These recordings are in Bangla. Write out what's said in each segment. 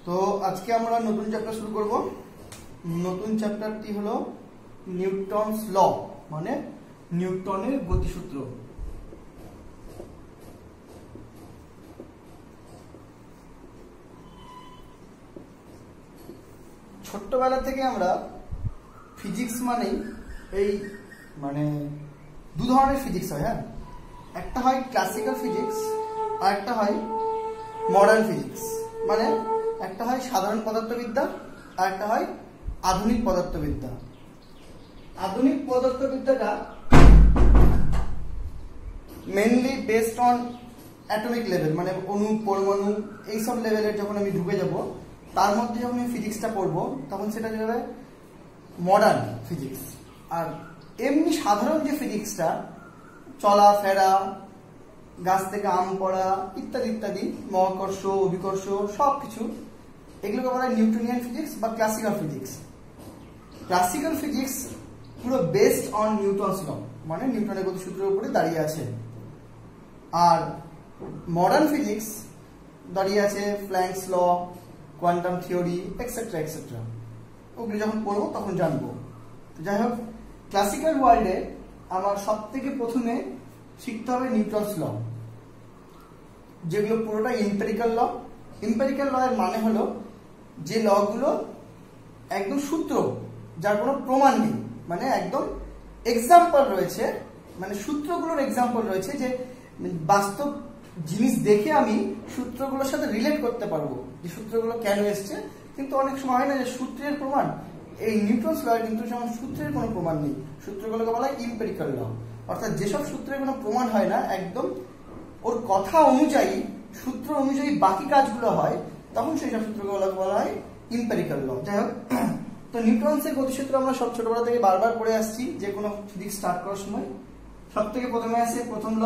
তো আজকে আমরা নতুন চ্যাপ্টার শুরু করব। নতুন চ্যাপ্টারটি হলো নিউটনস ল, মানে নিউটনের গতিসূত্র। ছোট্টবেলা থেকে আমরা ফিজিক্স মানেই এই মানে দু ধরনের ফিজিক্স হয়। হ্যাঁ, একটা হয় ক্লাসিক্যাল ফিজিক্স আর একটা হয় মডার্ন ফিজিক্স। মানে একটা হয় সাধারণ পদার্থবিদ্যা আর একটা হয় আধুনিক পদার্থবিদ্যা। আধুনিক পদার্থবিদ্যাটা mainly based on atomic level, মানে অণু পরমাণু এইসব লেভেলের যখন আমি ঢুকে যাব, তার মধ্যে যখন আমি ফিজিক্সটা পড়বো তখন সেটা যাবে মডার্ন ফিজিক্স। আর এমনি সাধারণ যে ফিজিক্সটা, চলাফেরা, গাছ থেকে আম পড়া ইত্যাদি ইত্যাদি, মহাকর্ষ অভিকর্ষ সব কিছু, এগুলোকে বলা হয় নিউটনিয়ান ফিজিক্স বা ক্লাসিক্যাল ফিজিক্স। ক্লাসিক্যাল ফিজিক্স পুরো বেসড অন নিউটনস ল, মানে নিউটনের গতিসূত্রের উপরে দাঁড়িয়ে আছে। আর মডার্ন ফিজিক্স দাঁড়িয়ে আছে প্ল্যাঙ্কস ল, কোয়ান্টাম থিওরি এক্সেট্রা এক্সেট্রা। ওগুলো যখন পড়বো তখন জানবো। যাই হোক, ক্লাসিক্যাল ওয়ার্ল্ডে আমার সব থেকে প্রথমে শিখতে হবে নিউটনস ল, যেগুলো পুরোটা এম্পিরিক্যাল ল। এম্পিরিক্যাল ল এর মানে হলো যে লগুলো একদম সূত্র, যার কোনো প্রমাণ নেই, মানে একদম এক্সাম্পল রয়েছে, মানে সূত্রগুলোর এক্সাম্পল রয়েছে, যে বাস্তব জিনিস দেখে আমি সূত্রগুলোর সাথে রিলেট করতে পারবো যে সূত্রগুলো কেন এসছে। কিন্তু অনেক সময় হয় না যে সূত্রের প্রমাণ, এই নিউটনস ল কিন্তু যেমন সূত্রের কোনো প্রমাণ নেই, সূত্রগুলোকে বলা হয় এম্পিরিক্যাল ল। অর্থাৎ যেসব সূত্রের কোনো প্রমাণ হয় না, একদম ওর কথা অনুযায়ী, সূত্র অনুযায়ী বাকি কাজগুলো হয়, তখন সেই সব সূত্রগুলোকে বলা হয় এম্পিরিক্যাল ল। যাই হোক, তো নিউটনসের গতিসূত্র আমরা সব ছোটবেলা থেকে বারবার পড়ে আসছি। যে কোনো ফিজিক্স স্টার্ট করার সময় সব থেকে প্রথমে আসে প্রথম ল,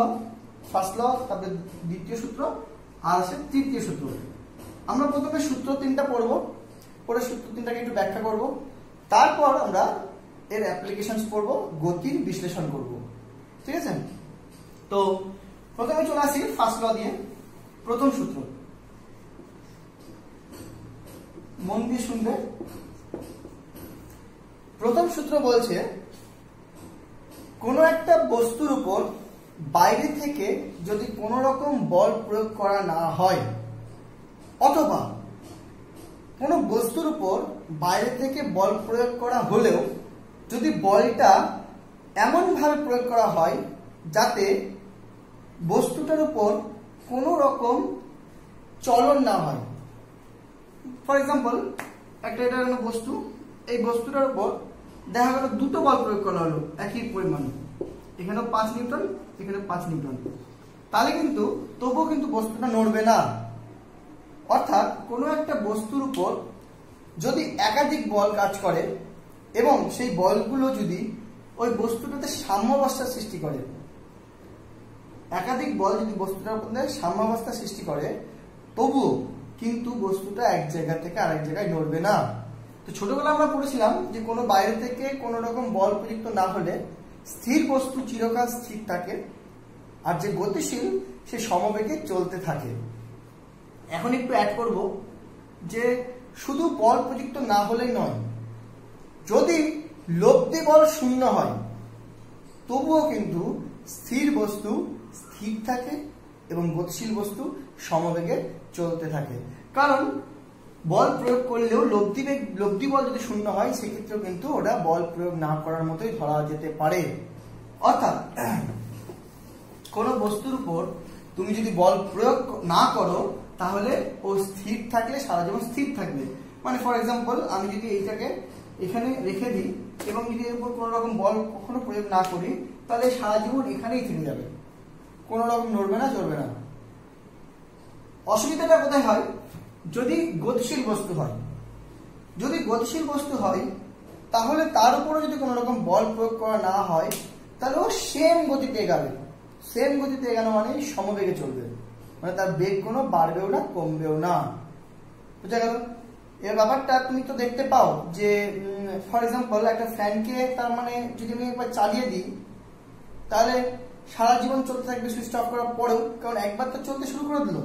ফার্স্ট ল, তারপরে দ্বিতীয় সূত্র, আর আসে তৃতীয় সূত্র। আমরা প্রথমে সূত্র তিনটা পড়বো, পরে সূত্র তিনটাকে একটু ব্যাখ্যা করব, তারপর আমরা এর অ্যাপ্লিকেশনস পড়বো, গতির বিশ্লেষণ করব। ঠিক আছে? তো প্রথমে চলে আসি ফার্স্ট ল দিয়ে। প্রথম সূত্র মন দিয়ে শুনবে। প্রথম সূত্র বলছে, কোনো একটা বস্তুর উপর বাইরে থেকে যদি কোনো রকম বল প্রয়োগ করা না হয়, অথবা কোনো বস্তুর উপর বাইরে থেকে বল প্রয়োগ করা হলেও যদি বলটা এমন ভাবে প্রয়োগ করা হয় যাতে বস্তুটার উপর কোনো রকম চলন না হয়। ফর এক্সাম্পল, একটা এটা বস্তু, এই বস্তুটার উপর দেখা গেল দুটো বল প্রয়োগ করা হলো একই পরিমাণ, এখানে 5 নিউটন, এখানে 5 নিউটন, তাহলে কিন্তু তবুও কিন্তু বস্তুটা নড়বে না। অর্থাৎ কোনো একটা বস্তুর উপর যদি একাধিক বল কাজ করে এবং সেই বলগুলো যদি ওই বস্তুটাতে সাম্যাবস্থার সৃষ্টি করে, একাধিক বল যদি বস্তুটার উপর সাম্যাবস্থা সৃষ্টি করে, তবুও কিন্তু বস্তুটা এক জায়গা থেকে আরেক জায়গায় নড়বে না। তো ছোটবেলা আমরা পড়েছিলাম যে কোনো বাইরে থেকে কোনো রকম বল প্রযুক্ত না হলে স্থির বস্তু চিরকাল স্থির থাকে, আর যে গতিশীল সে সমবেগে চলতে থাকে। এখন একটু অ্যাড করব যে শুধু বল প্রযুক্ত না হলেই নয়, যদি লব্ধি বল শূন্য হয় তবুও কিন্তু স্থির বস্তু স্থির থাকে এবং গতিশীল বস্তু সমবেগে চলতে থাকে। কারণ বল প্রয়োগ করলেও লব্ধি বল যদি শূন্য হয়, সেক্ষেত্রেও কিন্তু ওটা বল প্রয়োগ না করার মতোই ধরা যেতে পারে। অর্থাৎ কোনো বস্তুর উপর তুমি যদি বল প্রয়োগ না করো, তাহলে ও স্থির থাকলে সারা জীবন স্থির থাকবে। মানে ফর এক্সাম্পল, আমি যদি এইটাকে এখানে রেখে দিই এবং যদি এর উপর কোনো রকম বল কখনো প্রয়োগ না করি, তাহলে সারা জীবন এখানেই থেকে যাবে, কোনো রকম নড়বে না, চলবে না। অসুবিধাটা কোথায় হয়? যদি গতিশীল বস্তু হয়। যদি গতিশীল বস্তু হয়, তাহলে তার উপরে যদি কোনো রকম বল প্রয়োগ করা না হয়, তাহলে ও সেম গতিতে এগাবে। সেম গতিতে এগানো মানে সমবেগে চলবে, মানে তার বেগ কোনো বাড়বেও না, কমবেও না। বুঝা গেল? এর ব্যাপারটা তুমি তো দেখতে পাও যে ফর এক্সাম্পল, একটা ফ্যানকে তার মানে যদি আমি একবার চালিয়ে দিই, তাহলে সারা জীবন চলতে থাকবে সুইচ অফ করার পরেও, কারণ একবার তো চলতে শুরু করে দিল,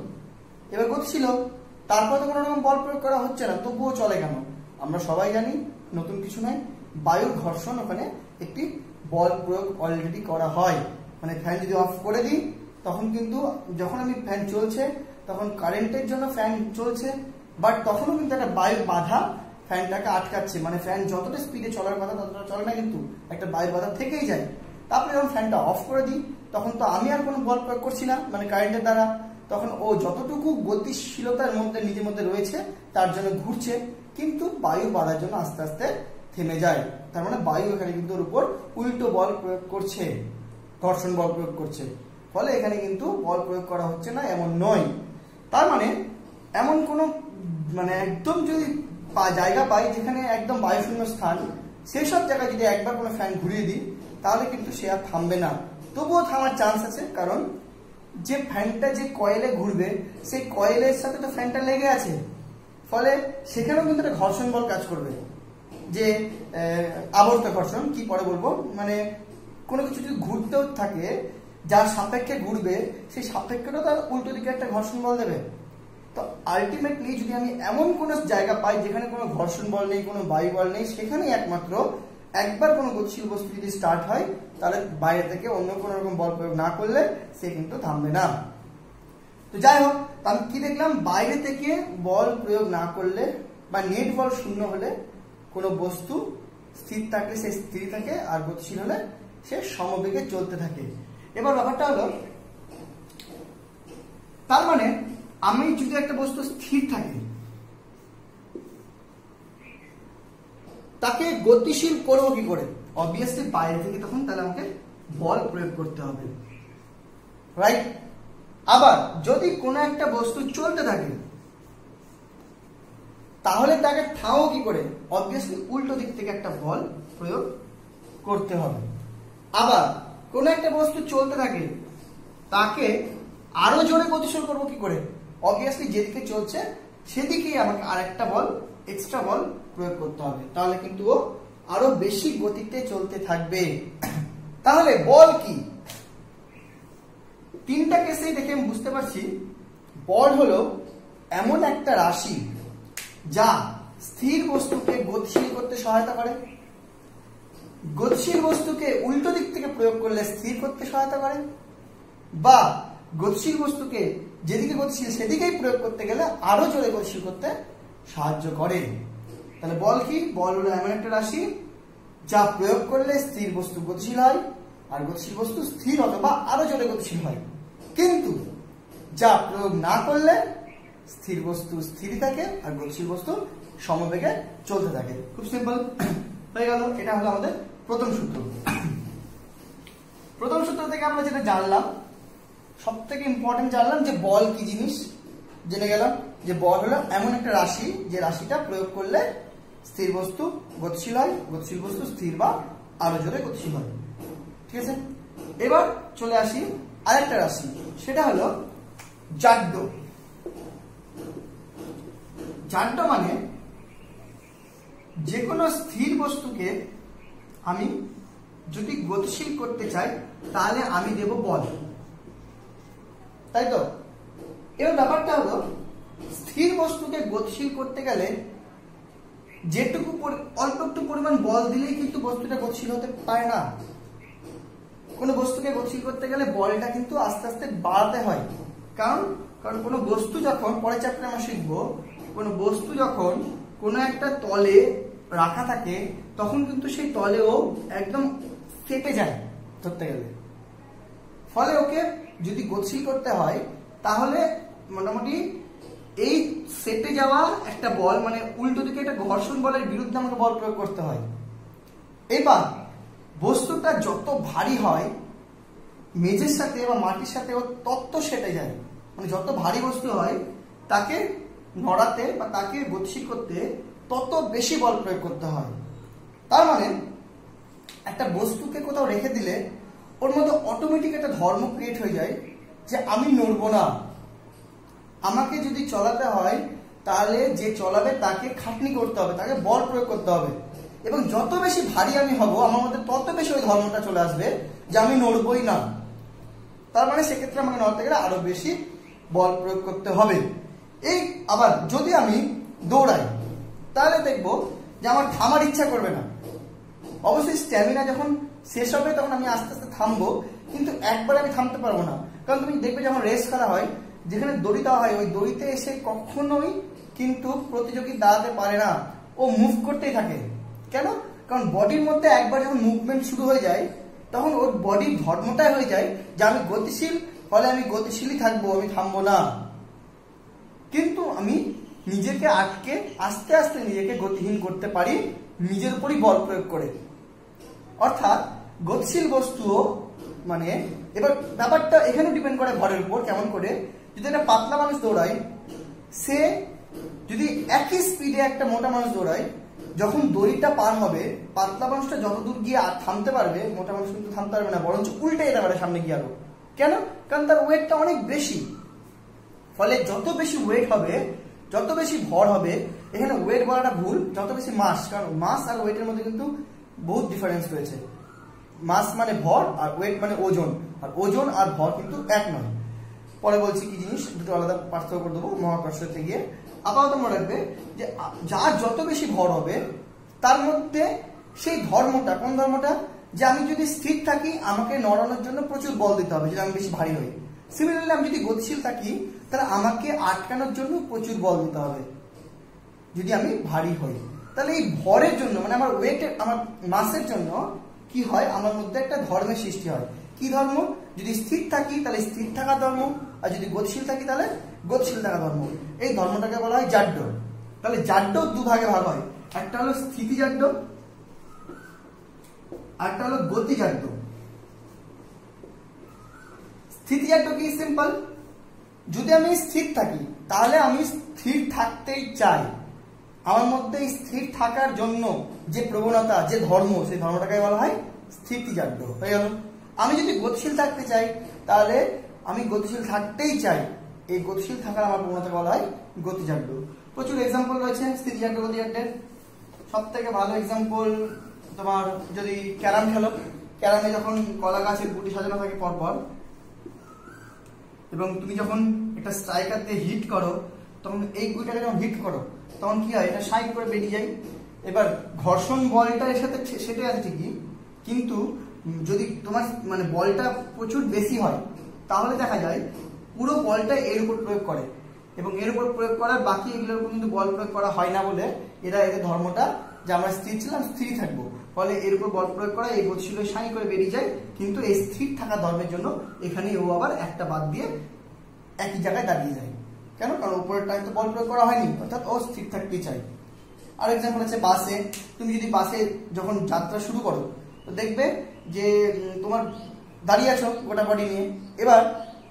এবার গতিশীল, তারপর তো কোনো রকম বল প্রয়োগ করা হচ্ছে না, তবুও চলে কেন? আমরা সবাই জানি নতুন কিছু নয়, বায়ুর ঘর্ষণ ওখানে একটি বল প্রয়োগ অলরেডি করা হয়। মানে ফ্যান যদি অফ করে দিই তখন কিন্তু যখন আমি ফ্যান চলছে তখন কারেন্টের জন্য ফ্যান চলছে, বাট তখনও কিন্তু একটা বায়ুর বাধা ফ্যানটাকে আটকাচ্ছে। মানে ফ্যান যতটা স্পিডে চলার কথা ততটা চলে না, কিন্তু একটা বায়ুর বাধা থেকেই যায়। তারপরে যখন ফ্যানটা অফ করে দিই তখন তো আমি আর কোনো বল প্রয়োগ করছি না মানে কারেন্টের দ্বারা, তখন ও যতটুকু গতিশীলতার মধ্যে নিজের মধ্যে রয়েছে তার জন্য ঘুরছে, কিন্তু বায়ু বাধার জন্য আস্তে আস্তে থেমে যায়। তার মানে বায়ু এখানে কিন্তু ওর উপর উল্টো বল প্রয়োগ করছে, ঘর্ষণ বল প্রয়োগ করছে। ফলে এখানে কিন্তু বল প্রয়োগ করা হচ্ছে না এমন নয়। তার মানে এমন কোনো মানে একদম যদি জায়গা পাই যেখানে একদম বায়ুশূন্য স্থান, সেই সব জায়গায় যদি একবার কোনো ফ্যান ঘুরিয়ে দিই তাহলে কিন্তু সে আর থামবে না। তবুও থামার চান্স আছে, কারণ যে ফ্যানটা যে কয়েলে ঘুরবে সেই কয়েলের সাথে তো ফ্যানটা লেগে আছে, ফলে সেখানেও কিন্তু একটা ঘর্ষণ বল কাজ করবে, যে আবর্ত ঘর্ষণ, কি পরে বলবো। মানে কোনো কিছু যদি ঘুরতেও থাকে যার সাপেক্ষে ঘুরবে সেই সাপেক্ষেটাও তার উল্টো দিকে একটা ঘর্ষণ বল দেবে। তো আলটিমেটলি যদি আমি এমন কোনো জায়গা পাই যেখানে কোনো ঘর্ষণ বল নেই, কোনো বায়ু বল নেই, সেখানে একমাত্র একবার কোনো গতিশীল বস্তু যদি স্টার্ট হয় তাহলে বাইরে থেকে অন্য কোনো রকম বল প্রয়োগ না করলে সে কিন্তু থামবে না। তো যাই হোক, আমি কি দেখলাম, বাইরে থেকে বল প্রয়োগ না করলে বা নেট বল শূন্য হলে কোনো বস্তু স্থির থাকলে সে স্থির থাকে, আর গতিশীল হলে সে সমবেগে চলতে থাকে। এবার ব্যাপারটা হলো, তার মানে আমি যদি একটা বস্তু স্থির থাকে তাকে গতিশীল করবো কি করে? অবভিয়াসলি বাইরে থেকে তখন তাহলে আমাকে বল প্রয়োগ করতে হবে, রাইট? আবার যদি কোনো একটা বস্তু চলতে থাকে তাহলে তাকে থামাবো কি করে? অবভিয়াসলি উল্টো দিক থেকে একটা বল প্রয়োগ করতে হবে। আবার কোনো একটা বস্তু চলতে থাকে তাকে আরো জোরে গতিশীল করবো কি করে? অবভিয়াসলি যেদিকে চলছে সেদিকেই আমাকে আরেকটা বল, এক্সট্রা বল প্রয়োগ করতে হবে, তাহলে কিন্তু ও আরো বেশি গতিতে চলতে থাকবে। তাহলে বল কি? তিনটা কেসেই দেখে আমি বুঝতে পারছি বল হলো এমন একটা রাশি যা স্থির বস্তুকে গতিশীল করতে সহায়তা করে, গতিশীল বস্তুকে উল্টো দিক থেকে প্রয়োগ করলে স্থির করতে সহায়তা করে, বা গতিশীল বস্তুকে যেদিকে গতিশীল সেদিকেই প্রয়োগ করতে গেলে আরো জোরে গতিশীল করতে সাহায্য করে। তাহলে বল কি? বল হলো এমন একটা রাশি যা প্রয়োগ করলে স্থির বস্তু গতিশীল হয়, আর গতিশীল বস্তু স্থির অথবা আরো জোরে গতিশীল হয়, কিন্তু যা প্রয়োগ না করলে স্থির বস্তু স্থির থাকে আর গতিশীল বস্তু সমবেগে চলতে থাকে। খুব সিম্পল হয়ে গেল। এটা হলো আমাদের প্রথম সূত্র। প্রথম সূত্র থেকে আমরা যেটা জানলাম, সব থেকে ইম্পর্টেন্ট জানলাম যে বল কি জিনিস। জেনে গেলাম যে বল হলো এমন একটা রাশি যে রাশিটা প্রয়োগ করলে স্থির বস্তু গতিশীল হয়, গতিশীল বস্তু স্থির বা আরো জোরে গতিশীল হয়। ঠিক আছে, এবার চলে আসি আরেকটা রাশি, সেটা হলো জাড্য। জাড্য মানে যে কোনো স্থির বস্তুকে আমি যদি গতিশীল করতে চাই তাহলে আমি দেব বল, তাই তো? এবার ব্যাপারটা হলো, স্থির বস্তুকে গতিশীল করতে গেলে যেটুকু অল্প একটু পরিমাণ বল দিলেই কিন্তু বস্তুটা গতিশীল হতে পারে না। কোনো বস্তুকে গতিশীল করতে গেলে বলটা কিন্তু আস্তে আস্তে বাড়াতে হয়। কারণ কোনো বস্তু যখন, পরের চ্যাপ্টারে আমরা শিখবো, কোনো বস্তু যখন কোনো একটা তলে রাখা থাকে তখন কিন্তু সেই তলেও একদম ফেটে যায় ধরতে গেলে। ফলে ওকে যদি গতিশীল করতে হয় তাহলে মোটামুটি এই সেটে যাওয়া একটা বল, মানে উল্টো দিকে একটা ঘর্ষণ বলের বিরুদ্ধে আমাকে বল প্রয়োগ করতে হয়। এবার বস্তুটা যত ভারী হয় মেঝের সাথে বা মাটির সাথে ও তত সেটে যায়। মানে যত ভারী বস্তু হয় তাকে নড়াতে বা তাকে গতিশীল করতে তত বেশি বল প্রয়োগ করতে হয়। তার মানে একটা বস্তুকে কোথাও রেখে দিলে ওর মধ্যে অটোমেটিক একটা ধর্ম ক্রিয়েট হয়ে যায় যে আমি নড়বো না। আমাকে যদি চলাতে হয় তাহলে যে চলাবে তাকে খাটনি করতে হবে, তাকে বল প্রয়োগ করতে হবে, এবং যত বেশি ভারী আমি হব আমার মধ্যে তত বেশি ওই ধর্মটা চলে আসবে যে আমি নড়বই না। তার মানে সেক্ষেত্রে আমাকে নড়তে গেলে আরো বেশি বল প্রয়োগ করতে হবে। এই আবার যদি আমি দৌড়াই তাহলে দেখবো যে আমার থামার ইচ্ছা করবে না। অবশ্যই স্ট্যামিনা যখন শেষ হবে তখন আমি আস্তে আস্তে থামবো, কিন্তু একবারে আমি থামতে পারবো না। কারণ তুমি দেখবে যখন রেস খেলা হয়, যেখানে দড়ি দেওয়া হয়, ওই দড়িতে এসে কখনোই কিন্তু প্রতিযোগী দাঁড়াতে পারে না, ও মুভ করতেই থাকে। কেন? কারণ বডির মধ্যে একবার যখন মুভমেন্ট শুরু হয়ে যায় তখন ওর বডির ধর্মটাই হয়ে যায় যে আমি গতিশীল, ফলে আমি গতিশীলই থাকবো, আমি থামবো না। কিন্তু আমি নিজেকে আটকে আস্তে আস্তে নিজেকে গতিহীন করতে পারি নিজের উপরই বল প্রয়োগ করে। অর্থাৎ গতিশীল বস্তুও মানে, এবার ব্যাপারটা এখানে ডিপেন্ড করে ভরের উপর। কেমন করে? যদি একটা পাতলা মানুষ দৌড়ায়, সে যদি একই স্পিডে একটা মোটা মানুষ দৌড়ায়, যখন দড়িটা পার হবে পাতলা মানুষটা যতদূর গিয়ে থামতে পারবে, মোটা মানুষ কিন্তু থামতে পারবে না, বরঞ্চ উল্টে যেতে পারে সামনে গিয়ে আরো। কেন? কারণ তার ওয়েটটা অনেক বেশি। ফলে যত বেশি ওয়েট হবে, যত বেশি ভর হবে, এখানে ওয়েট বলাটা ভুল, যত বেশি মাস, কারণ মাস আর ওয়েটের মধ্যে কিন্তু বহুত ডিফারেন্স রয়েছে। মাস মানে ভর আর ওয়েট মানে ওজন, আর ওজন আর ভর কিন্তু এক নয়। পরে বলছি কি জিনিস, দুটো আলাদা পার্থক্য করে দেবো মহাকর্ষতে গিয়ে। আপাতত মনে রাখবে যে যার যত বেশি ভর হবে তার মধ্যে সেই ধর্মটা, কোন ধর্মটা, যে আমি যদি স্থির থাকি আমাকে নড়ানোর জন্য প্রচুর বল দিতে হবে যদি আমি বেশি ভারী হই। সিমিলারলি আমি যদি গতিশীল থাকি তাহলে আমাকে আটকানোর জন্য প্রচুর বল দিতে হবে যদি আমি ভারী হই। তাহলে এই ভরের জন্য মানে আমার ওয়েটের, আমার মাসের জন্য কি হয়, আমার মধ্যে একটা ধর্মের সৃষ্টি হয়। কি ধর্ম? যদি স্থির থাকি তাহলে স্থির থাকা ধর্ম, আর যদি গতিশীল থাকি তাহলে গতিশীল থাকা ধর্ম। এই ধর্মটাকে বলা হয় জাড্য। তাহলে জাড্য দুভাগে ভাগ হয়, একটা হলো স্থিতি জাড্য, আরেকটা হলো গতি জাড্য। স্থিতি জাড্য কি? সিম্পল, যদি আমি স্থির থাকি তাহলে আমি স্থির থাকতেই চাই, আমার মধ্যে স্থির থাকার জন্য যে প্রবণতা, যে ধর্ম, সেই ধর্মটাকে বলা হয় স্থিতি জাড্য। হয়ে গেল। আমি যদি গতিশীল থাকতে চাই তাহলে আমি গতিশীল থাকতেই চাই, এই গতিশীল থাকার আমার প্রবণতাকে বলা হয় গতিজাড্য। প্রচুর এক্সাম্পল রয়েছে স্থিতিজাড্য, গতিজাড্যের। সব থেকে ভালো এক্সাম্পল তোমার, যদি ক্যারাম খেলো, ক্যারামে যখন কলা গাছের গুটি সাজানো থাকে পরপর, এবং তুমি যখন একটা স্ট্রাইকার দিয়ে হিট করো, তখন এই গুটিটাকে যখন হিট করো তখন কি হয়, এটা সাইড করে বেরিয়ে যায়। এবার ঘর্ষণ বলটা এর সাথে সেটাই আছে ঠিকই, কিন্তু যদি তোমার মানে বলটা প্রচুর বেশি হয় তাহলে দেখা যায় পুরো বলটা এর উপর প্রয়োগ করে, এবং এর উপর প্রয়োগ করার বাকি এগুলোর উপর কিন্তু বল প্রয়োগ করা হয় না বলে এরা এদের ধর্মটা যে আমরা স্থির ছিলাম, স্থিরই থাকবো, ফলে এর উপর বল প্রয়োগ করা, এই গতিশীল সাই করে বেরিয়ে যায়। কিন্তু এই স্থির থাকা ধর্মের জন্য এখানে ও আবার একটা বাদ দিয়ে একই জায়গায় দাঁড়িয়ে যায়। কেন? কারণ উপরের টাইম তো বল প্রয়োগ করা হয়নি, অর্থাৎ ও স্থির থাকতেই চাই। আর এক্সাম্পল আছে বাসে। তুমি যদি বাসে যখন যাত্রা শুরু করো তো দেখবে যে তোমার দাঁড়িয়ে আছো গোটা বডি নিয়ে, এবার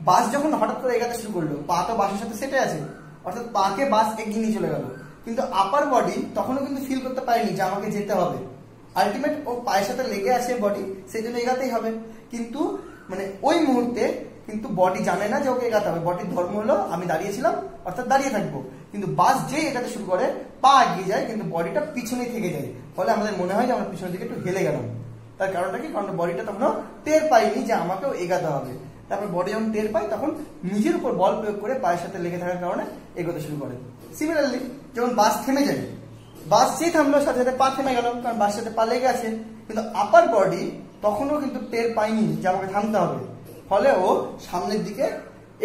বাস যখন হঠাৎ করে এগাতে শুরু করলো, পা তো বাসের সাথে সেটে আছে, অর্থাৎ পাকে বাস এগিয়ে নিয়ে চলে গেল, কিন্তু আপার বডি তখনও কিন্তু ফিল করতে পারেনি যে আমাকে যেতে হবে। আলটিমেট ও পায়ের সাথে লেগে আছে বডি, সেই জন্য এগাতেই হবে। কিন্তু মানে ওই মুহূর্তে কিন্তু বডি জানে না যে ওকে এগাতে হবে, বডির ধর্ম হলো আমি দাঁড়িয়েছিলাম অর্থাৎ দাঁড়িয়ে থাকবো। কিন্তু বাস যেই এগাতে শুরু করে পা এগিয়ে যায়, কিন্তু বডিটা পিছনেই থেকে যায়, ফলে আমাদের মনে হয় যে আমরা পিছনের দিকে একটু হেলে গেলাম। তার কারণটা কি? কারণ বডিটা তখনও টের পাইনি যে আমাকেও এগাতে হবে। তারপর বডি যখন টের পায় তখন নিজের উপর বল প্রয়োগ করে পায়ের সাথে লেগে থাকার কারণে এগোতে শুরু করে। সিমিলারলি যখন বাস থেমে যায়, বাস যেই থামলো সাথে সাথে পা থেমে গেল, কারণ বাসের সাথে পা লেগে আছে, কিন্তু আপার বডি তখনও কিন্তু টের পায়নি যে আমাকে থামতে হবে, ফলে ও সামনের দিকে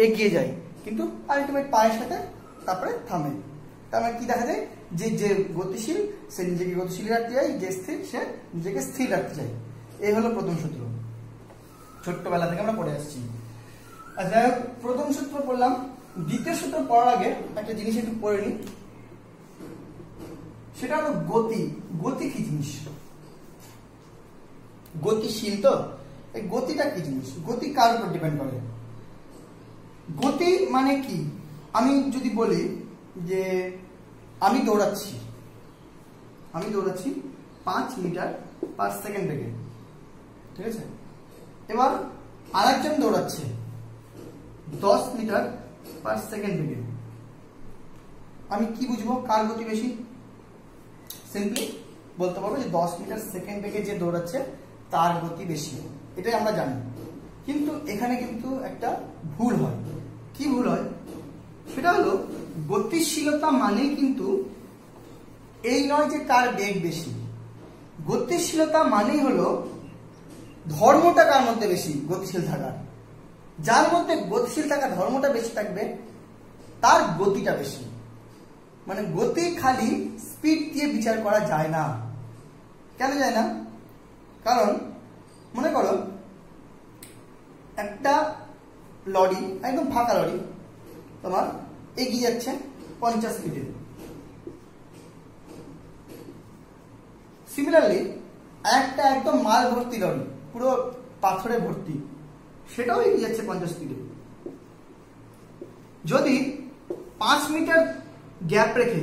এগিয়ে যায়, কিন্তু আলটিমেট পায়ের সাথে তারপরে থামে। তার মানে কি দেখা যায়, যে যে গতিশীল সে নিজেকে গতিশীল রাখতে চায়, যে স্থির সে নিজেকে স্থির রাখতে চায়। এই হলো প্রথম সূত্র, ছোট্টবেলা থেকে আমরা পড়ে আসছি। আর যাই হোক, প্রথম সূত্র পড়লাম। দ্বিতীয় সূত্র পড়ার আগে একটা জিনিস একটু পড়ে নিই, সেটা হলো গতি। গতি কি জিনিস? গতিশীল তো, এই গতিটা কি জিনিস? গতি কার উপর ডিপেন্ড করে? গতি মানে কি? আমি যদি বলি যে আমি দৌড়াচ্ছি 5 মিটার পার সেকেন্ড বেগে, ঠিক আছে? এবার আরেকজন দৌড়াচ্ছে 10 মিটার পার সেকেন্ড বেগে, আমি কি বুঝবো কার গতি বেশি? সিম্পলি বলতে পারবো যে 10 মিটার সেকেন্ড বেগে যে দৌড়াচ্ছে তার গতি বেশি, এটাই আমরা জানি। কিন্তু এখানে কিন্তু একটা ভুল হয়। কি ভুল হয়? সেটা হলো গতিশীলতা মানেই কিন্তু এই নয় যে কার বেগ বেশি। গতিশীলতা মানেই হলো ধর্মটা কার মধ্যে বেশি, গতিশীল থাকার। যার মধ্যে গতিশীল থাকা ধর্মটা বেশি থাকবে তার গতিটা বেশি। মানে গতি খালি স্পিড দিয়ে বিচার করা যায় না। কেন যায় না? কারণ মনে করো একটা লরি, একদম ফাঁকা লরি, তোমার এগিয়ে যাচ্ছে 50 স্পিডে। সিমিলারলি একটা একদম মাল ভর্তি লরি, পুরো পাথরে ভর্তি, সেটাও এগিয়ে যাচ্ছে 50 স্পিডে। যদি 5 মিটার গ্যাপ রেখে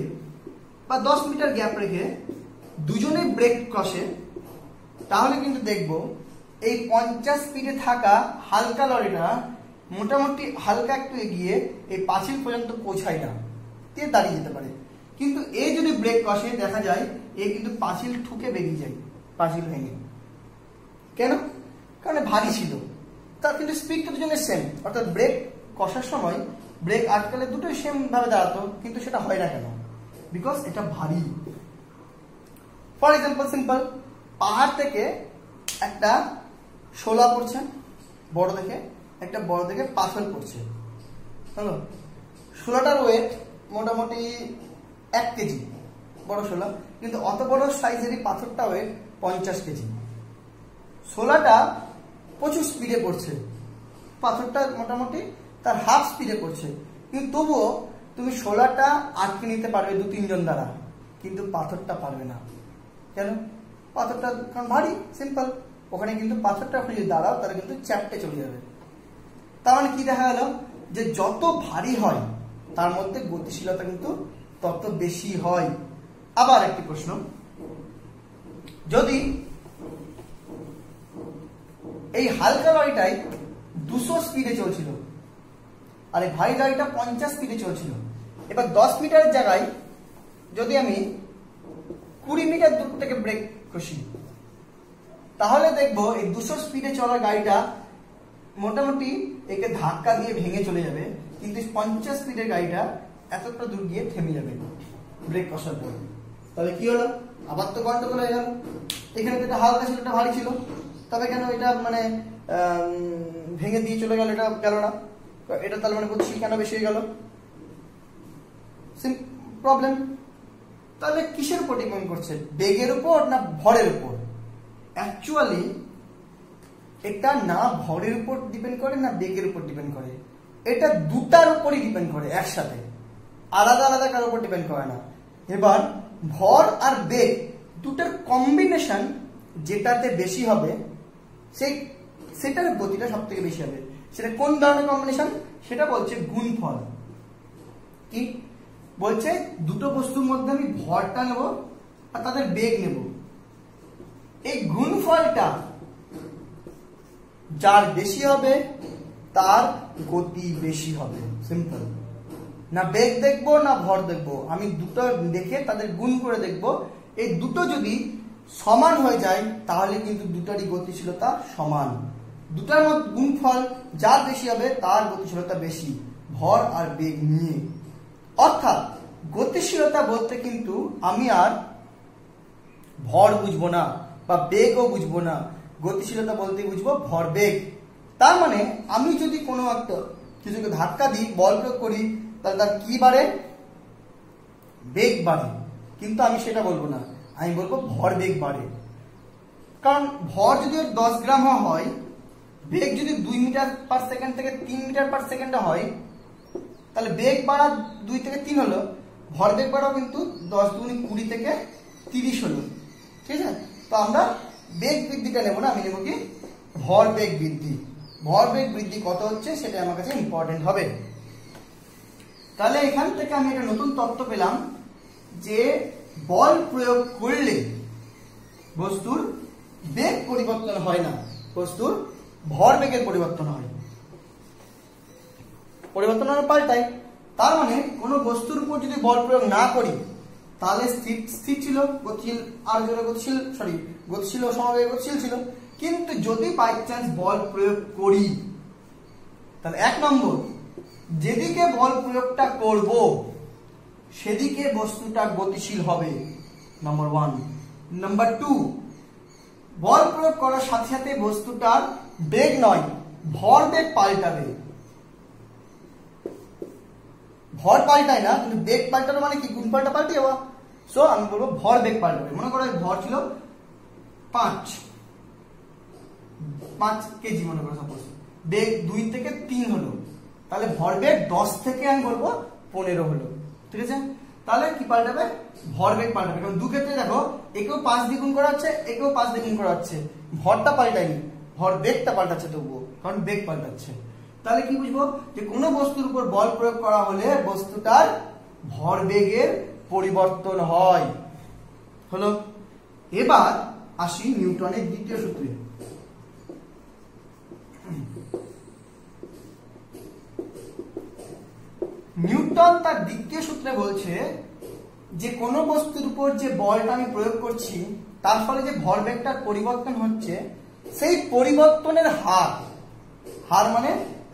বা 10 মিটার গ্যাপ রেখে দুজনে ব্রেক কষে, তাহলে কিন্তু দেখবো এই 50 স্পিডে থাকা হালকা লরিটা মোটামুটি হালকা একটু এগিয়ে এই পাঁচিল পর্যন্ত পৌঁছায় না, দিয়ে দাঁড়িয়ে যেতে পারে। কিন্তু এ যদি ব্রেক কষে দেখা যায় এ কিন্তু পাঁচিল ঠুকে বেরিয়ে যায়, পাঁচিল ভেঙে। কেন? কারণ ভারী ছিল। তার কিন্তু স্পিডটা দুজনের সেম, অর্থাৎ ব্রেক কষার সময় ব্রেক আটকালে দুটোই সেম ভাবে দাঁড়াতো, কিন্তু সেটা হয় না কেন? বিকজ এটা ভারী। ফর এক্সাম্পল সিম্পল, পাহাড় থেকে একটা শোলা পড়ছে বড় দেখে, একটা বড় দেখে পাথর পড়ছে, হলো। শোলাটার ওয়েট মোটামুটি 1 কেজি, বড় শোলা, কিন্তু অত বড় সাইজেরই পাথরটা ওয়েট 50 কেজি। শোলাটা প্রচুর স্পিডে পড়ছে, পাথরটা মোটামুটি তার হাফ স্পিডে পড়ছে, কিন্তু তবুও তুমি শোলাটা আটকে নিতে পারবে 2-3 জন দ্বারা, কিন্তু পাথরটা পারবে না। কেন? পাথরটা কারণ ভারী, সিম্পল। ওখানে কিন্তু পাথরটা যদি দাঁড়াও তাহলে কিন্তু চ্যাপটে চলে যাবে। তার মানে কি দেখা গেল? যে যত ভারী হয় তার মধ্যে গতিশীলতা কিন্তু তত বেশি হয়। আবার একটি প্রশ্ন, যদি এই হালকা লরিটাই 200 স্পিডে চলছিল আর এই ভারী গাড়িটা 50 স্পিডে চলছিল, এবার 10 মিটারের জায়গায় যদি আমি 20 মিটার দূর থেকে ব্রেক কষি, তাহলে দেখবো এই 200 স্পিডে চলা গাড়িটা মোটামুটি একে ধাক্কা দিয়ে ভেঙে চলে যাবে, কিন্তু 50 স্পিডের গাড়িটা এতটা দূর গিয়ে থেমে যাবে ব্রেক কষার পর। তাহলে কি হলো? আবার তো গন্ডগোল হয়ে গেল। এখানে তো এটা হালকা ছিল, এটা ভারী ছিল, তবে কেন এটা মানে ভেঙে দিয়ে চলে গেল, এটা গেল না? এটা তাহলে মানে গতিশীল কেন বেশি হয়ে গেল? প্রবলেম। তাহলে কিসের উপর ডিপেন্ড করছে? বেগের উপর না ভরের উপর? অ্যাকচুয়ালি এটা না ভরের উপর ডিপেন্ড করে না বেগের উপর ডিপেন্ড করে, এটা দুটার উপরই ডিপেন্ড করে একসাথে, আলাদা আলাদা কারোর উপর ডিপেন্ড করে না। এবার ভর আর বেগ দুটার কম্বিনেশন যেটাতে বেশি হবে সেটার গতিটা সব থেকে বেশি হবে। সেটা কোন ধরনের কম্বিনেশন? সেটা বলছে গুণফল। কি বলছে? দুটো বস্তুর মধ্যে আমি ভরটা নেব আর তাদের বেগ নেব, এই গুণফলটা যার বেশি হবে তার গতি বেশি হবে। সিম্পল। না বেগ দেখবো না ভর দেখবো, আমি দুটো দেখে তাদের গুণ করে দেখবো। এই দুটো যদি সমান হয়ে যায় তাহলে কিন্তু দুটারই গতিশীলতা সমান। দুটার মধ্যে গুণফল যার বেশি হবে তার গতিশীলতা বেশি, ভর আর বেগ নিয়ে। অর্থাৎ গতিশীলতা বলতে কিন্তু আমি আর ভর বুঝবো না বা বেগও বুঝবো না, গতিশীলতা বলতে বুঝবো ভর বেগ। তার মানে আমি যদি কোনো একটা কিছুকে ধাক্কা দিই, বল প্রয়োগ করি, তাহলে তার কি বাড়ে? বেগ বাড়ে। কিন্তু আমি সেটা বলবো না, আমি বলবো ভর বেগ বাড়ে। কারণ ভর যদি 10 গ্রাম হয়, বেগ যদি 2 মিটার পার সেকেন্ড থেকে 3 মিটার পার সেকেন্ডে হয়, তাহলে বেগ বাড়া 2 থেকে 3 হলো, ভর বেগ বাড়াও কিন্তু 10 দুগুণে 20 থেকে 30 হলো। ঠিক আছে? তো আমরা বেগ বৃদ্ধিটা নেব না, আমি নেব কি ভর বেগ বৃদ্ধি। ভর বেগ বৃদ্ধি কত হচ্ছে সেটা আমার কাছে ইম্পর্টেন্ট হবে। তাহলে এখান থেকে আমি একটা নতুন তত্ত্ব পেলাম যে বল প্রয়োগ করলে বস্তুর বেগ পরিবর্তন হয় না, বস্তুর ভর বেগের পরিবর্তন হয়। পরিবর্তন হলে পাল্টায়। তার মানে কোনো বস্তুর উপর যদি বল প্রয়োগ না করি তাহলে স্থির ছিল, গতিশীল আর জোরে গতিশীল, গতিশীল ও সমবেগে গতিশীল ছিল। কিন্তু যদি বাই চান্স বল প্রয়োগ করি তাহলে 1 নম্বর, যেদিকে বল প্রয়োগটা করব সেদিকে বস্তুটা গতিশীল হবে, নাম্বার 1। নাম্বার 2, বল প্রয়োগ করার সাথে সাথে বস্তুটার বেগ নয় ভরবেগ পাল্টাবে। ভর পাল্টায় না, কিন্তু বেগ পাল্টানো মানে কি, গুণ পাল্টা পাল্টে যাওয়া। সো আমি বলবো ভর বেগ পাল্টাবে। মনে করো ভর ছিল 5 কেজি, মনে করো সাপোজ, বেগ 2 থেকে 3 হলো, তাহলে ভর বেগ 10 থেকে আমি বলবো 15 হলো। ঠিক আছে, তাহলে কি পাল্টাবে, ভর বেগ পাল্টাবে। কারণ দু ক্ষেত্রে দেখো, একেও 5 দিয়ে গুণ করা হচ্ছে, একেও 5 দিয়ে গুণ করা হচ্ছে, ভরটা পাল্টায়নি, ভর বেগটা পাল্টাচ্ছে তবুও, কারণ বেগ পাল্টাচ্ছে। তাহলে কি বুঝবো, যে কোনো বস্তুর উপর বল প্রয়োগ করা হলে বস্তুটার ভর বেগের পরিবর্তন হয়। হলো, এবার আসি নিউটনের দ্বিতীয় সূত্রে। নিউটন তার দ্বিতীয় সূত্রে বলছে যে কোনো বস্তুর উপর যে বলটা আমি প্রয়োগ করছি তার ফলে যে ভরবেগটার পরিবর্তন হচ্ছে, সেই পরিবর্তনের হার মানে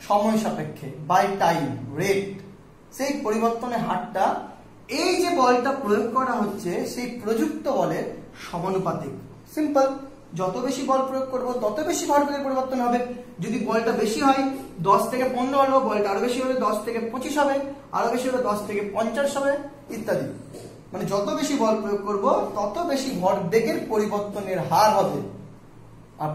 সময় সাপেক্ষে, বাই টাইম, রেট, সেই পরিবর্তনের হারটা এই যে বলটা প্রয়োগ করা হচ্ছে সেই প্রযুক্ত বলের সমানুপাতিক। সিম্পল, যত বেশি বল প্রয়োগ করব তত বেশি ভরবেগের পরিবর্তন হবে। যদি বলটা বেশি হয় 10 থেকে 15 হলো, বলটা আরো বেশি হলে 10 থেকে 25 হবে, আরো বেশি হলে 10 থেকে 50 হবে, ইত্যাদি। মানে যত বেশি বল প্রয়োগ করব তত বেশি ভরবেগের পরিবর্তনের হার হবে। আর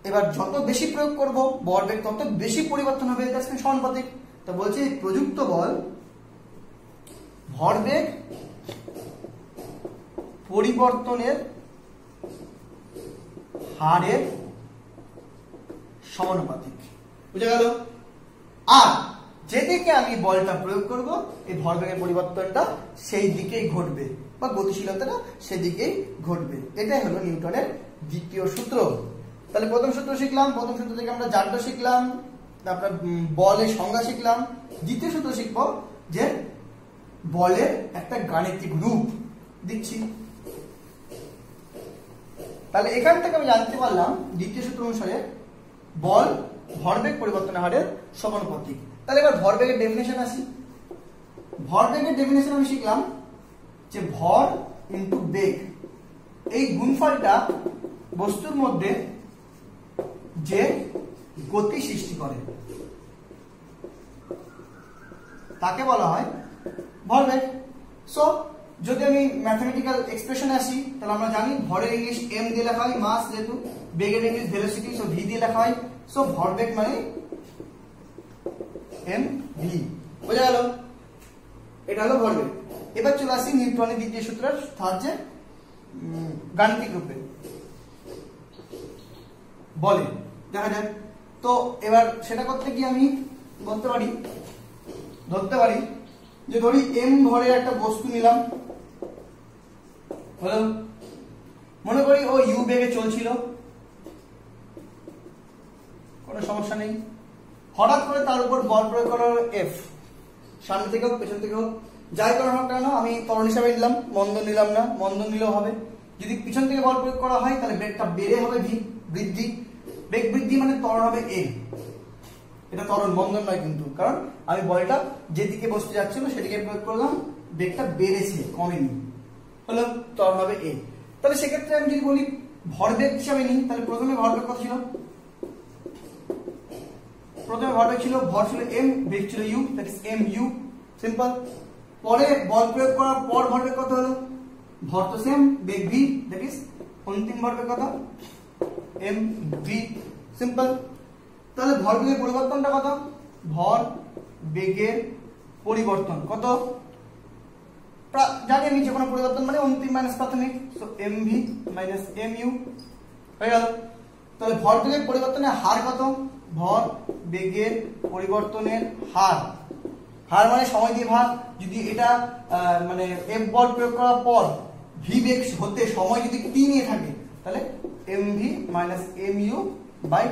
এবার যত বেশি প্রয়োগ করব ভরবেগ তত বেশি পরিবর্তন হবে, এটা হচ্ছে সমানুপাতিক। তো বলছি প্রযুক্ত বল ভরবেগ পরিবর্তনের হারের সমানুপাতিক। বুঝে গেল? আর যেদিকে আমি বলটা প্রয়োগ করব এই ভরবেগের পরিবর্তনটা সেই দিকেই ঘটবে, বা গতিশীলতাটা সেদিকেই ঘটবে। এটাই হলো নিউটনের দ্বিতীয় সূত্র। তাহলে প্রথম সূত্র শিখলাম, প্রথম সূত্র থেকে আমরা জাড্য শিখলাম, তারপরে বলের সংজ্ঞা শিখলাম। দ্বিতীয় সূত্র শিখবো যে বলের একটা গাণিতিক রূপ দিচ্ছি। তাহলে এখান থেকে আমি জানতে পারলাম দ্বিতীয় সূত্র অনুসারে বল ভরবেগ পরিবর্তনের হারের সমানুপাতিক। তাহলে এবার ভরবেগের ডেফিনেশন আসি। ভরবেগের ডেফিনেশন আমি শিখলাম যে ভর ইনটু বেগ, এই গুণফলটা বস্তুর মধ্যে যে গতি সৃষ্টি করে তাকে বলা হয় ভরবেগ। সো যদি আমি ম্যাথমেটিক্যাল এক্সপ্রেশন আসি, তাহলে আমরা জানি ভরের ইংলিশ এম দিয়ে লেখা হয়, মাস যেহেতু, বেগের ইংলিশ ভেলোসিটি, সো ভি দিয়ে লেখা হয়। সো ভরবেগ মানে এম ভি। বোঝা গেল? এটা হলো ভরবেগ। এবার চলে আসি নিউটনের দ্বিতীয় সূত্রের সাহায্যে গাণিতিক রূপে বলে দেখা যায়। তো এবার সেটা করতে গিয়ে আমি ধরতে পারি যে ধরি এম ভরের একটা বস্তু নিলাম, হলো, মনে করি ও ইউ বেগে চলছিল, কোনো সমস্যা নেই। হঠাৎ করে তার উপর বল প্রয়োগ করা হলো এফ, সামনে থেকে হোক পেছন থেকে হোক, যাই করা হোক কেন, আমি ত্বরণ হিসাবে নিলাম, মন্দন নিলাম না, মন্দন নিলেও হবে। যদি পিছন থেকে বল প্রয়োগ করা হয় তাহলে বেগটা বেড়ে হবে ভি, বৃদ্ধি। বেগ বৃদ্ধি মানে ত্বরণ হবে এম, এটা ত্বরণ, মন্দন নয় কিন্তু, কারণ আমি বলটা যেদিকে বস্তু যাচ্ছিল সেদিকে প্রয়োগ করলাম, বেগটা বেড়েছে, কমেনি, হলো, ত্বরণ হবে এ। তাহলে সেক্ষেত্রে আমি যদি বলি ভরবেগ হিসাবে নিই, তাহলে প্রথমে ভরবেগ কত ছিল? প্রথমে ভরবেগ ছিল, ভর ছিল এম, বেগ ছিল U, that is M U, simple. পরে বল প্রয়োগ করার পর ভরবেগ কত হলো? ভর তো সেম, বেগ ভি, দ্যাট ইজ অন্তিম ভরবেগ কত? M V, simple. তাহলে ভরবেগের পরিবর্তনটা কত? ভর বেগের পরিবর্তন কত? জানি আমি যে কোনো পরিবর্তন মানে অন্তিম মাইনাস প্রাথমিক, so M V minus M U হয়ে গেল। তাহলে ভর বেগের পরিবর্তনের হার কত? ভর বেগের পরিবর্তনের হার, হার মানে সময় দিয়ে ভাগ। যদি এটা মানে এফ বল প্রয়োগ করার পর ভি বেগ হতে সময় যদি টি নিয়ে থাকে তাহলে m V minus M u by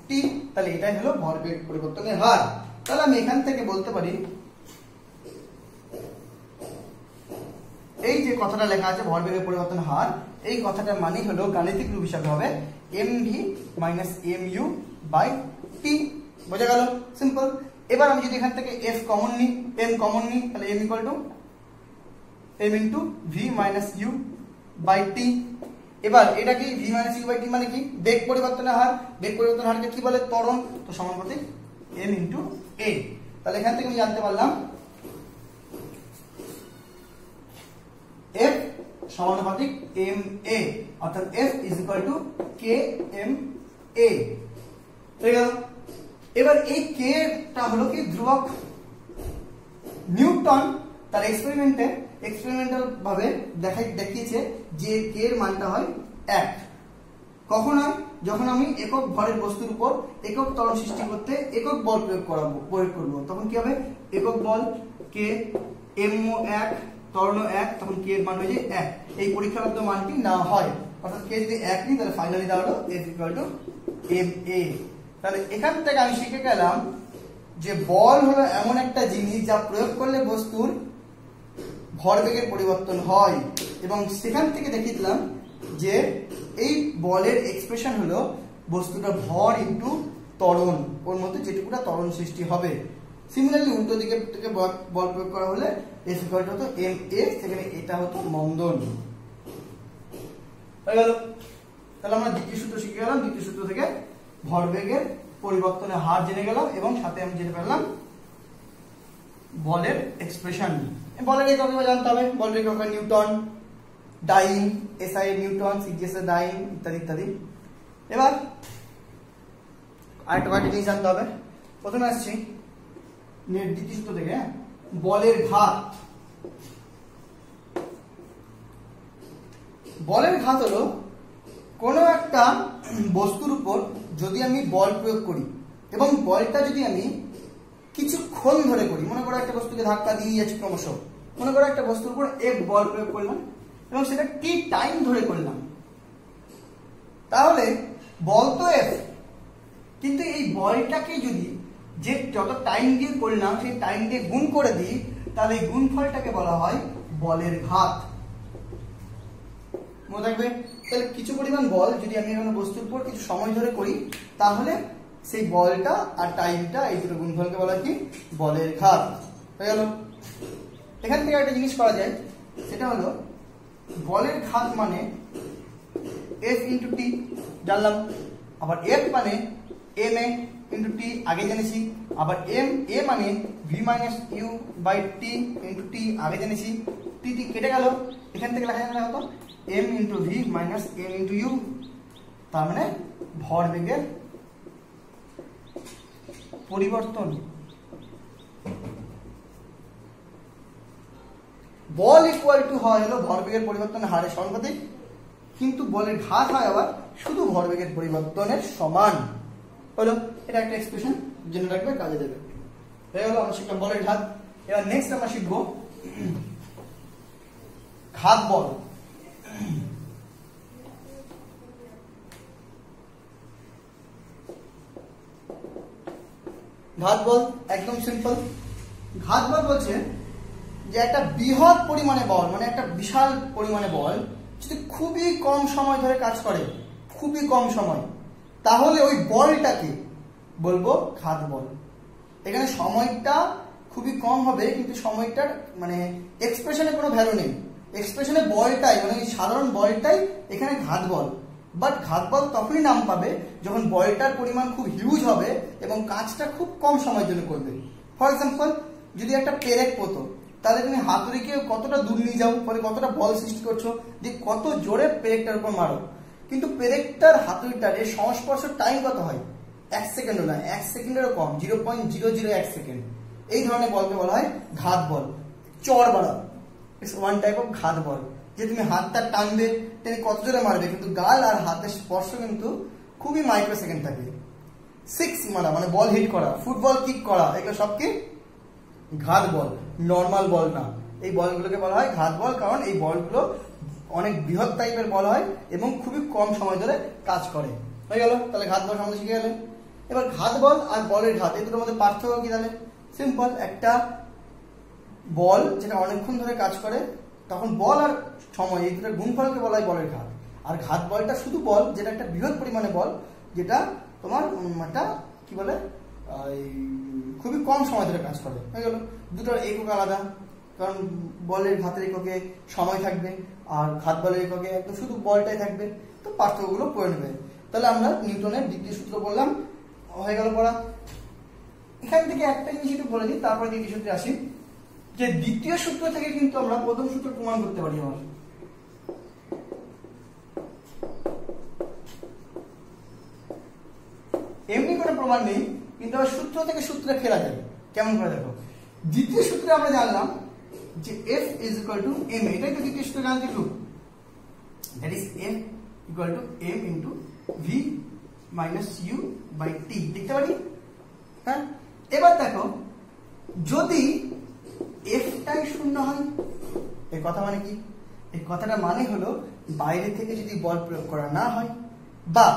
t, তাহলে এটাই হলো ভরবেগ পরিবর্তনের হার। তাহলে আমি এখান থেকে বলতে পারি এই যে কথাটা লেখা আছে ভরবেগের পরিবর্তন হার, এই কথাটার মানে হলো গাণিতিক রূপ হিসাবে হবে m V minus M u by t. বোঝা গেল? সিম্পল। এবার আমি যদি এখান থেকে এফ কমন নিই, এম কমন নিই, তাহলে m equal to m into V minus u by t. এবার এটা কি v minus u by t মানে কি? বেগ পরিবর্তনের হার। বেগ পরিবর্তনের হারকে কি বলে? ত্বরণ। তো সমানুপাতিক এম ইন্টু এ। তাহলে এখান থেকে আমি জানতে পারলাম এফ সমানুপাতিক এম এ, অর্থাৎ f is equal to k m a. ঠিক গেল। এবার এই কে টা হলো কি? ধ্রুবক। নিউটন তার এক্সপেরিমেন্টাল ভাবে দেখিয়েছে যে কে এর মানটা হয় 1। কখন হয়? যখন আমি একক ভরের বস্তুর উপর একক ত্বরণ সৃষ্টি করতে একক বল প্রয়োগ করব, তখন কি হবে? একক বল কে, এম ও 1, ত্বরণ 1, তখন কে এর মান হয়ে যায় 1। এই পরীক্ষালব্ধ মানটি না হয়, অর্থাৎ কে যদি 1 নিই, তাহলে ফাইনালি দাঁড়ালো F equal to M A. তাহলে এখান থেকে আমি শিখে গেলাম যে বল হলো এমন একটা জিনিস যা প্রয়োগ করলে বস্তুর ভরবেগের পরিবর্তন হয়, এবং সেখান থেকে দেখিয়ে দিলাম যে এই বলের এক্সপ্রেশন হলো বস্তুটা ভর ইন্টু ত্বরণ, ওর মধ্যে যেটুকুটা ত্বরণ সৃষ্টি হবে। সিমিলারলি উল্টো দিকে থেকে বল প্রয়োগ করা হলে এফ ইকুয়াল টু হতো এম এ, সেখানে এটা হতো মন্দন। হয়ে গেল। তাহলে আমরা দ্বিতীয় সূত্র শিখে গেলাম। দ্বিতীয় সূত্র থেকে ভরবেগের পরিবর্তনের হার জেনে গেলাম, এবং সাথে আমি জেনে পেলাম বলের এক্সপ্রেশন। বলের এককও জানতে হবে। বলের একক নিউটন, ডাইন, এসআই নিউটন, সিজিএস ডাইন, ইত্যাদি ইত্যাদি। এবার আরেকটা কয়েকটা জিনিস জানতে হবে। প্রথমে আসছি দ্বিতীয় সূত্র থেকে, বলের ঘাত। বলের ঘাত হলো কোনো একটা বস্তুর উপর যদি আমি বল প্রয়োগ করি, এবং বলটা যদি আমি কিছুক্ষণ ধরে করি, মনে করো একটা বস্তুকে ধাক্কা দিয়ে যাচ্ছি ক্রমশ, মনে করো একটা বস্তুর উপর এক বল প্রয়োগ করলাম এবং সেটা টি টাইম ধরে করলাম, তাহলে বল তো এফ, কিন্তু এই বলটাকে যদি যে যত টাইম দিয়ে করলাম সেই টাইম দিয়ে গুণ করে দিই, তাহলে এই গুণফলটাকে বলা হয় বলের ঘাত। মনে থাকবে? তাহলে কিছু পরিমাণ বল যদি আমি এখানে বস্তুর উপর কিছু সময় ধরে করি, তাহলে সেই বলটা আর টাইমটা, এই দুটো গুণফলকে বলা কি? বলের ঘাত। হয়ে গেল। এখান থেকে একটা জিনিস করা যায়, সেটা হলো বলের ঘাত মানে এফ ইন্টু টি, জানলাম। আবার এফ মানে এম এ ইন্টু টি, আগে জেনেছি। আবার এম এ মানে v minus u by t into t, আগে জেনেছি। টি টি কেটে গেল, এখান থেকে লেখা যাবে হতো M into V minus M into U, তার মানে ভরবেগের পরিবর্তন। বল ইকুয়াল টু হয় হলো ভরবেগের পরিবর্তনের হারের সমানুপাতিক, কিন্তু বলের ঘাত হয় আবার শুধু ভরবেগের পরিবর্তনের সমান। হলো, এটা একটা এক্সপ্রেশন, জেনে রাখবে, কাজে দেবে। হয়ে গেল, আমরা শিখলাম বলের ঘাত। এবার নেক্সট আমরা শিখবো ঘাত বল। ঘাত বল একদম সিম্পল। ঘাত বল বলছে যে একটা বৃহৎ পরিমাণে বল, মানে একটা বিশাল পরিমাণে বল যদি খুবই কম সময় ধরে কাজ করে, খুবই কম সময়, তাহলে ওই বলটাকে বলবো ঘাত বল। এখানে সময়টা খুবই কম হবে, কিন্তু সময়টার মানে এক্সপ্রেশনে কোনো ভ্যালু নেই। এক্সপ্রেশনে বলটাই, মানে সাধারণ বলটাই এখানে ঘাত বল। বাট ঘাত বল তখনই নাম পাবে যখন বলটার পরিমাণ খুব হিউজ হবে এবং কাজটা খুব কম সময়ের জন্য করবে। ফর এক্সাম্পল, যদি একটা পেরেক পোতো, তাহলে তুমি হাতুড়িকে কতটা দূর নিয়ে যাও, ফলে কতটা বল সৃষ্টি করছো, যে কত জোরে পেরেকটার উপর মারো, কিন্তু পেরেকটার হাতুড়িটার এর সংস্পর্শের টাইম কত হয়? 1 সেকেন্ডও না, 1 সেকেন্ডেরও কম, 0.001 সেকেন্ড। এই ধরনের বলকে বলা হয় ঘাত বল। চড় মারা, ইটস ওয়ান টাইপ অফ ঘাত বল, যে তুমি হাতটা টানবে, টেনে কত জোরে মারবে, কিন্তু গাল আর হাতের স্পর্শ কিন্তু খুবই মাইক্রো সেকেন্ড থাকে। 6 মারা মানে বল হিট করা, ফুটবল কিক করা, এগুলো সব কি ঘাত বল, নর্মাল বল না। এই বলগুলোকে বলা হয় ঘাত বল, কারণ এই বলগুলো অনেক বৃহৎ টাইপের বল হয় এবং খুবই কম সময় ধরে কাজ করে। হয়ে গেল, তাহলে ঘাত বল সম্বন্ধে শিখে গেলে। এবার ঘাত বল আর বলের ঘাত, এই দুটোর মধ্যে পার্থক্য কি? তাহলে সিম্পল, একটা বল যেটা অনেকক্ষণ ধরে কাজ করে, তখন বল আর সময় এই দুটোর গুণফলকে বলা হয় বলের ঘাত। আর ঘাত বলটা শুধু বল, যেটা একটা বৃহৎ পরিমাণে বল, যেটা তোমার একটা কি বলে খুবই কম সময় ধরে কাজ করে। হয়ে গেল, দুটোর একক আলাদা, কারণ বলের ঘাতের এককে সময় থাকবে আর ঘাত বলের এককে একদম শুধু বলটাই থাকবে, তো পার্থক্যগুলো পড়ে নেবে। তাহলে আমরা নিউটনের দ্বিতীয় সূত্র বললাম, হয়ে গেল পড়া। এখান থেকে একটা জিনিস একটু বলে দিই, তারপরে দ্বিতীয় সূত্রে আসি। যে দ্বিতীয় সূত্র থেকে কিন্তু আমরা প্রথম সূত্র প্রমাণ করতে পারি। আমার এমনি কোনো প্রমাণ নেই, কিন্তু আবার সূত্র থেকে সূত্রে ফেরা যায়। কেমন করে দেখো, দ্বিতীয় সূত্রে আমরা জানলাম যে F is equal to m, এটাই তো দ্বিতীয় সূত্র জানতে একটু, that is F equal to m into v minus u by t, দেখতে পারি? হ্যাঁ, এবার দেখো যদি f টাই শূন্য হয়, এই কথা মানে কি? এই কথাটা মানে হলো বাইরে থেকে যদি বল প্রয়োগ করা না হয়, বা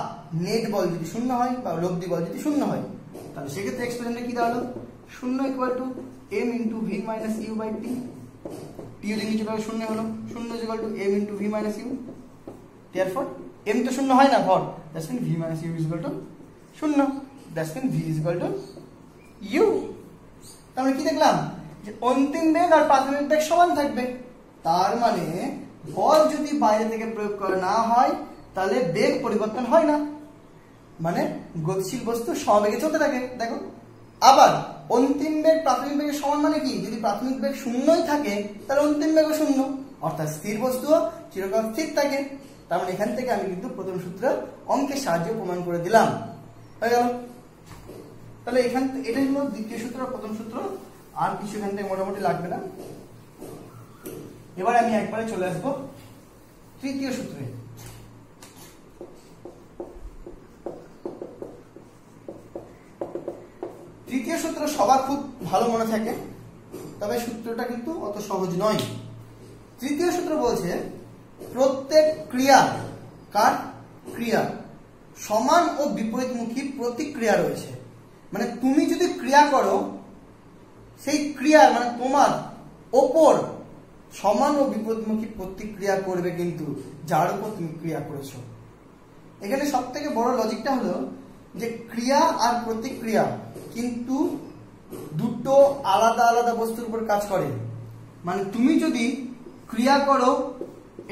নেট বল যদি শূন্য হয়, বা লব্ধি বল যদি শূন্য হয়, তাহলে সেক্ষেত্রে এক্সপ্রেশনটা কি দাঁড়ালো? শূন্য equal to m into v minus u by t, t যদি নিচে পাবে শূন্য হলো, শূন্য is equal two m into v minus u, therefore m তো শূন্য হয় না ভর, that's mean v minus u is equal to শূন্য, that's mean v is equal to u। তাহলে কি দেখলাম? যে অন্তিম বেগ আর প্রাথমিক বেগ সমান থাকবে, তার মানে বল যদি বাইরে থেকে প্রয়োগ করা না হয় তাহলে বেগ পরিবর্তন হয় না, মানে গতিশীল বস্তু সমবেগে চলতে থাকে। দেখো, আবার অন্তিম বেগ প্রাথমিক বেগের সমান মানে কি? যদি প্রাথমিক বেগ শূন্যই থাকে তাহলে অন্তিম বেগও শূন্য, অর্থাৎ স্থির বস্তুও চিরকাল স্থির থাকে। তার মানে এখান থেকে আমি কিন্তু প্রথম সূত্র অঙ্কের সাহায্যে প্রমাণ করে দিলাম। হয়ে গেল। তাহলে এখান এটাই হলো দ্বিতীয় সূত্র আর প্রথম সূত্র, আর কিছু এখান থেকে মোটামুটি লাগবে না। এবার আমি একবারে চলে আসবো তৃতীয় সূত্রে। তৃতীয় সূত্র সবার খুব ভালো মনে থাকে, তবে সূত্রটা কিন্তু অত সহজ নয়। তৃতীয় সূত্র বলছে প্রত্যেক ক্রিয়া, কার ক্রিয়া, সমান ও বিপরীতমুখী প্রতিক্রিয়া রয়েছে। মানে তুমি যদি ক্রিয়া করো, সেই ক্রিয়া মানে তোমার ওপর সমান ও বিপরীতমুখী প্রতিক্রিয়া করবে কিন্তু যার উপর তুমি ক্রিয়া করেছো। এখানে সব থেকে বড় লজিকটা হলো যে ক্রিয়া আর প্রতিক্রিয়া কিন্তু দুটো আলাদা আলাদা বস্তুর উপর কাজ করে। মানে তুমি যদি ক্রিয়া করো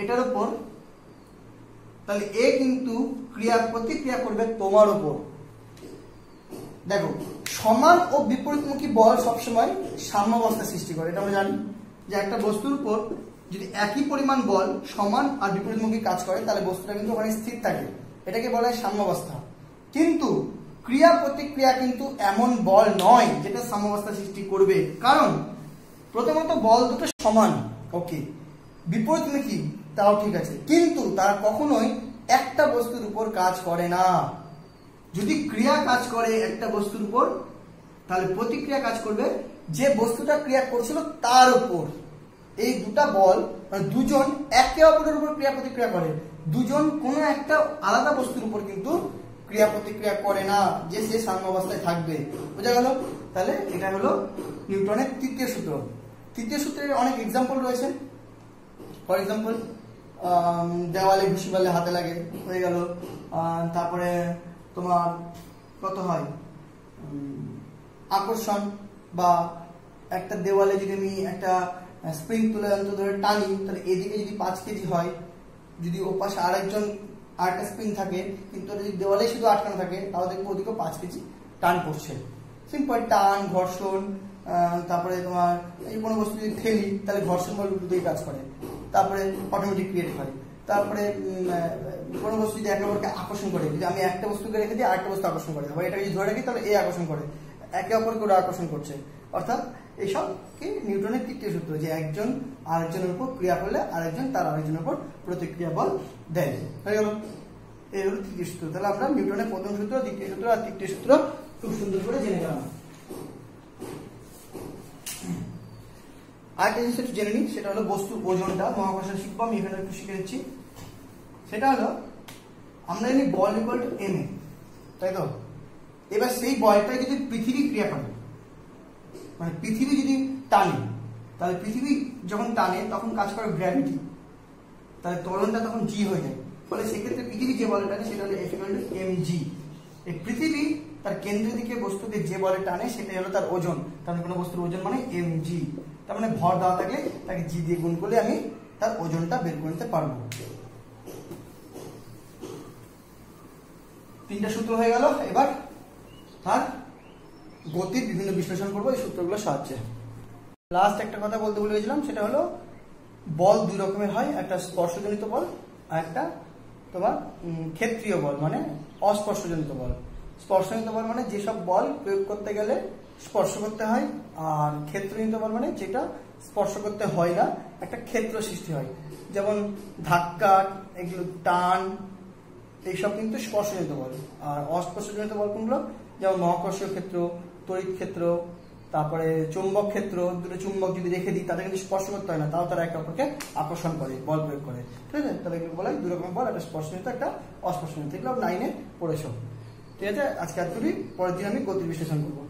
এটার উপর, তাহলে এ কিন্তু ক্রিয়া প্রতিক্রিয়া করবে তোমার উপর। দেখো, সমান ও বিপরীতমুখী বল সবসময় সাম্যাবস্থা সৃষ্টি করে, এটা আমরা জানি। যে একটা বস্তুর উপর যদি একই পরিমাণ বল সমান আর বিপরীতমুখী কাজ করে, তাহলে বস্তুটা কিন্তু ওখানে স্থির থাকে, এটাকে বলা হয় সাম্যাবস্থা। কিন্তু ক্রিয়া প্রতিক্রিয়া কিন্তু এমন বল নয় যেটা সাম্যাবস্থা সৃষ্টি করবে, কারণ প্রথমত বল দুটো সমান, ওকে, বিপরীতমুখী তাও ঠিক আছে, কিন্তু তারা কখনোই একটা বস্তুর উপর কাজ করে না। যদি ক্রিয়া কাজ করে একটা বস্তুর উপর, তাহলে প্রতিক্রিয়া কাজ করবে যে বস্তুটা ক্রিয়া করছিল তার উপর। এই দুটা বল মানে দুজন একে অপরের উপর ক্রিয়া প্রতিক্রিয়া করে, দুজন কোনো একটা আলাদা বস্তুর উপর কিন্তু ক্রিয়া প্রতিক্রিয়া করে না যে সে সাম্যাবস্থায় থাকবে। বোঝা গেল? তাহলে এটা হলো নিউটনের তৃতীয় সূত্র। তৃতীয় সূত্রের অনেক এক্সাম্পল রয়েছে। ফর এক্সাম্পল, দেওয়ালে ঘুষি মারলে হাতে লাগে, হয়ে গেল। তারপরে তোমার কত হয় আকর্ষণ, বা একটা দেওয়ালে যদি আমি একটা স্প্রিং তুলে ধরে টানি, তাহলে এদিকে যদি 5 কেজি হয়, যদি ও পাশে আরেকটা স্প্রিং থাকে, কিন্তু যদি দেওয়ালে শুধু আটকানো থাকে, তাহলে দেখবো ওদিকে 5 কেজি টান করছে। সিম্পল টান, ঘর্ষণ, তারপরে তোমার এই কোনো বস্তু যদি ঠেলি তাহলে ঘর্ষণ বল দুটোই কাজ করে, তারপরে অটোমেটিক ক্রিয়েট হয়। তারপরে কোনো বস্তু যদি একে অপরকে আকর্ষণ করে, যদি আমি একটা বস্তুকে রেখে দিই আরেকটা বস্তু আকর্ষণ করে, আবার এটা যদি ধরে রাখি তাহলে এ আকর্ষণ করে, একে অপরকে ওরা আকর্ষণ করছে। অর্থাৎ এইসব কি নিউটনের তৃতীয় সূত্র, যে একজন আরেকজনের উপর ক্রিয়া করলে আরেকজন তার আরেকজনের উপর প্রতিক্রিয়া বল দেয়। হয়ে গেল, এই হলো তৃতীয় সূত্র। তাহলে আমরা নিউটনের প্রথম সূত্র, দ্বিতীয় সূত্র আর তৃতীয় সূত্র খুব সুন্দর করে জেনে গেলাম। আরেকটা জিনিস একটু জেনে নিই, সেটা হলো বস্তুর ওজনটা। মহাকর্ষ শিখবো, আমি এখানে একটু শিখে দিচ্ছি। সেটা হলো আমরা জানি বল ইকুয়াল টু এম, তাই তো? এবার সেই বলটাই যদি পৃথিবী ক্রিয়া করে, মানে পৃথিবী যদি টানে, তাহলে পৃথিবী যখন টানে তখন কাজ করে গ্র্যাভিটি, তাহলে ত্বরণটা তখন জি হয়ে যায়। ফলে সেক্ষেত্রে পৃথিবী যে বলটা টানে সেটা হলো F = mg। এই পৃথিবী তার কেন্দ্রের দিকে বস্তুকে যে বলে টানে সেটাই হলো তার ওজন। তাহলে কোনো বস্তুর ওজন মানে mg, তার মানে ভর দেওয়া থাকলে তাকে g দিয়ে গুণ করলে আমি তার ওজনটা বের করে নিতে পারবো। তিনটা সূত্র হয়ে গেল। এবার তার গতির বিভিন্ন বিশ্লেষণ করবো এই সূত্রগুলোর সাহায্যে। লাস্ট একটা কথা বলতে ভুলে গেছিলাম, সেটা হলো বল দুই রকমের হয়, একটা স্পর্শজনিত বল আর একটা তোমার ক্ষেত্রীয় বল মানে অস্পর্শজনিত বল। স্পর্শজনিত বল মানে যেসব বল প্রয়োগ করতে গেলে স্পর্শ করতে হয়, আর ক্ষেত্রজনিত বল মানে যেটা স্পর্শ করতে হয় না, একটা ক্ষেত্র সৃষ্টি হয়। যেমন ধাক্কা, এগুলো টান, এইসব কিন্তু স্পর্শজনিত বল। আর অস্পর্শজনিত বল কোনগুলো? যেমন মহাকর্ষীয় ক্ষেত্র, তড়িৎ ক্ষেত্র, তারপরে চুম্বক ক্ষেত্র। দুটো চুম্বক যদি রেখে দিই তাদের কিন্তু স্পর্শ করতে হয় না, তাও তারা একে অপরকে আকর্ষণ করে বল প্রয়োগ করে, ঠিক আছে? তাহলে এগুলো বলা হয় দুই রকম বল, একটা স্পর্শজনিত একটা অস্পর্শজনিত। এগুলো 9-এ পড়েছ, ঠিক আছে? আজকে এতটুকুই, পরের দিন আমি গতির বিশ্লেষণ করবো।